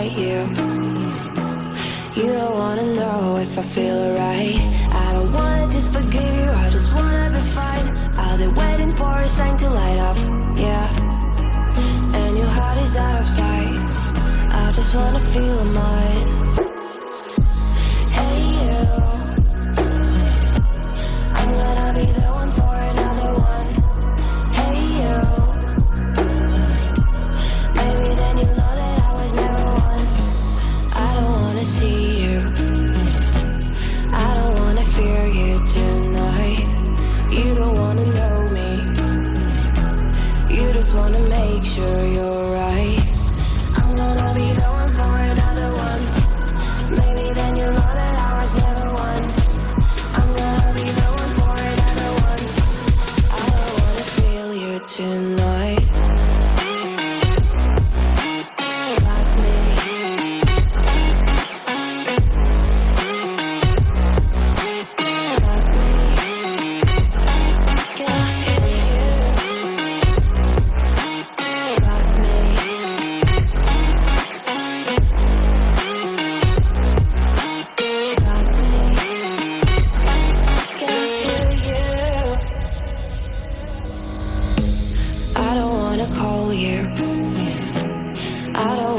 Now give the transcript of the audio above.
fight you. You don't wanna know if I feel alright. I don't wanna just forgive you, I just wanna be fine. I'll be waiting for a sign to light up, yeah. And your heart is out of sight. I just wanna feel mine. Hey you, I'm gonna be the one for another one. Hey you, maybe then you'll know that I was never one. I don't wanna see you, I don't wanna fear you tonight. You don't wanna know me, you just wanna make sure you're right. I'm gonna be the one for another one. Maybe then you'll know that I was never one. I'm gonna be the one for another one. I don't wanna feel you tonight. Got me. Got me. Can I hear you? Got me. Got me. Can I hear you? I don't wanna call you, I don't